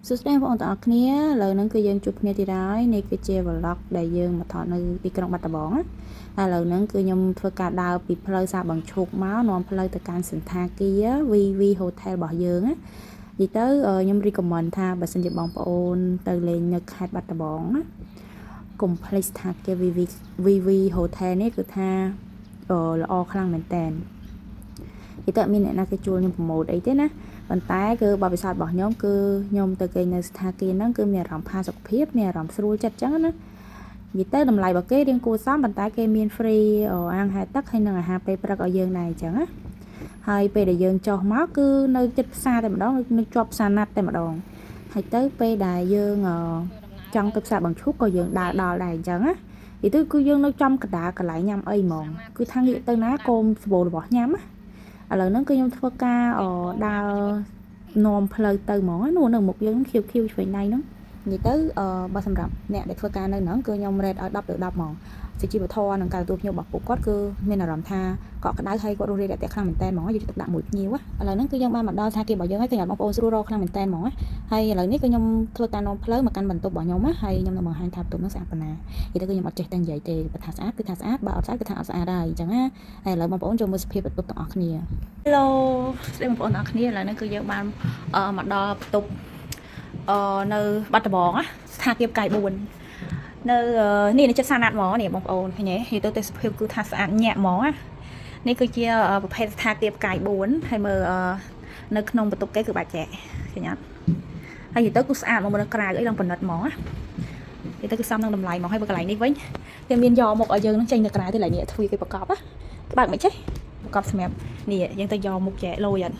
សួស្តីបងប្អូនទាំងអស់គ្នាឥឡូវហ្នឹងគឺយើងជួបគ្នាទៀតហើយនេះគឺជា vlog ដែលយើងមកថតនៅទីក្រុងបាត់ដំបងណាឥឡូវហ្នឹងគឺខ្ញុំធ្វើការដើរពីផ្លូវសាបឹងឈូកមកនាំផ្លូវទៅកាន់សន្តាគារ VV Hotel របស់យើងណានិយាយទៅខ្ញុំ recommend ថាបើសិនជាបងប្អូនទៅលេងនៅខេត្តបាត់ដំបងណាកុំភ្លេចសន្តាគារ VV Hotel នេះគឺថាល្អខ្លាំងមែនតើនិយាយទៅមានអ្នកណាគេជួលខ្ញុំប្រម៉ូទអីទេណាប៉ុន្តែគឺបបិសោតរបស់ខ្ញុំគឺខ្ញុំទៅគេនៅស្ថានភាពហ្នឹងគឺមានអារម្មណ៍ផាសុខភាពមានអារម្មណ៍ស្រួលចិត្តចឹងណានិយាយទៅតម្លៃរបស់គេរៀងគួរសមប៉ុន្តែគេមាន free អាហារទឹកហើយនិងអាហារពេលព្រឹកឲ្យយើងដែរអញ្ចឹងណាហើយពេលដែលយើងចុះមកគឺនៅចិត្តផ្សារតែម្ដងនៅជាប់ផ្សារណាត់តែម្ដងហើយទៅពេលដែលយើងចង់ទៅផ្សារបឹងឈូកក៏យើងដើរដល់ដែរអញ្ចឹងណានិយាយទៅគឺយើងនៅចំកណ្ដាលកន្លែងញ៉ាំអីហ្មងគឺថាងាកទៅណាកូនស្បូររបស់ញ៉ាំណាឥឡូវហ្នឹងគឺខ្ញុំធ្វើការដើរនាំផ្លូវទៅហ្មងនោះនៅមុខយើងខៀវឆ្វេងដៃហ្នឹងនិយាយទៅបើសម្រាប់អ្នកដែលធ្វើការនៅហ្នឹងគឺខ្ញុំ rate ឲ្យ10 ទៅ 10 ហ្មងសុជីវធម៌និងការទទួលភ្ញៀវរបស់ពួកគាត់គឺមានអារម្មណ៍ថាកក់ក្ដៅហើយគាត់រស់រានរាក់ទាក់ខ្លាំងមែនតើហ្មងយកទឹកដាក់មួយភ្ញៀវឥឡូវហ្នឹងគឺយើងបានមកដល់ស្ថានភាពរបស់យើងហើយគឺបងប្អូនស្រួលរកខ្លាំងមែនតើហ្មងហើយឥឡូវនេះគឺខ្ញុំធ្វើការនាំផ្លូវមកកាន់បន្ទប់របស់ខ្ញុំហើយខ្ញុំនឹងបង្ហាញថាបន្ទប់ហ្នឹងស្អាតប៉ុណ្ណានិយាយទៅគឺខ្ញុំអត់ចេះតែនិយាយទេបើថាស្អាតគឺថាស្អាតបើអត់ស្អាតគឺថាអត់ស្អាតដែរអញ្ចឹងណាហើយឥឡូវបងប្អូនចូលមើលសភាពបន្ទប់ទាំងអស់គ្នា Hello ស្ដីបងប្អូនទាំងអស់គ្នាឥឡូវនេះគឺយើងបានមកដល់បន្ទប់នៅបាត់ដំបងណាស្ថានភាពកាយ4នៅនេះនៅចិត្តសាណាត់ហ្មងនេះបងប្អូនឃើញទេនិយាយទៅទេសភាពគឺថាស្អាតញាក់ហ្មងណានេះគឺជាប្រភេទស្ថានភាពកាយ4ហើយមើលនៅក្នុងបន្ទប់គេគឺបាច់ចែកឃើញអត់ហើយនិយាយទៅគឺស្អាតមកនៅក្រៅអីឡើងប៉និតហ្មងណានិយាយទៅគឺសំនឹងតម្លៃមកហើយបើកន្លែងនេះវិញគេមានយកមកឲ្យយើងនឹងចេញទៅក្រៅទៅឡើយនេះទ្វារគេប្រកបណាបើកមិនចេះប្រកបសម្រាប់នេះយើងទៅយកមុខចែកលុយអត់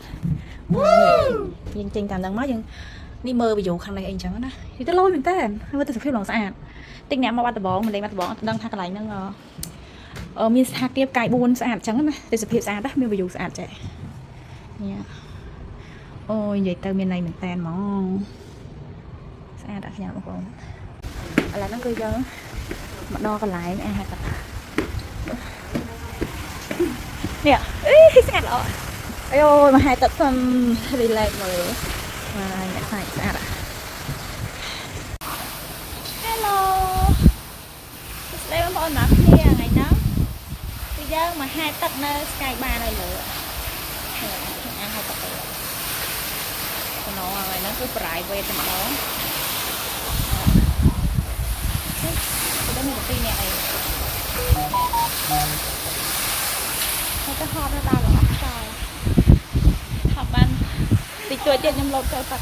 យើងចេញតាមហ្នឹងមកយើងនេះមើលវីដេអូខាងនេះអីអញ្ចឹងណានិយាយទៅលុយមែនតើហើយមើលទៅសភាពឡើងស្អាតតិចអ្នកមកបាត់ដំបងមិនលេងបាត់ដំបងអត់ដឹងថាកន្លែងហ្នឹងមានស្ថានភាពកាយ4ស្អាតអញ្ចឹងណាទេសភាពស្អាតណាមានវីដេអូស្អាតចេះនេះអូយនិយាយទៅមានន័យមែនតើហ្មងស្អាតអត់ខ្ញុំបងប្អូនឥឡូវហ្នឹងគឺយើងមកដល់កន្លែងអាហារទឹកនេះអីស្អាតល្អអីអូយមកហាយទឹកសុំ relax មើលមកអ្នកស្អាតស្អាតHello ស្ដីបងប្អូនមកគ្នាថ្ងៃហ្នឹងគឺយើងមកហាយទឹកនៅ Sky Bar នៅលើអាហារទឹកទៅតំណងថ្ងៃហ្នឹងគឺ private តែម្ដងទៅមាន2នាក់អីទៅហត់ទៅដល់អស់ចោលហត់បានតិចតួចទៀតខ្ញុំលោតចូលទឹក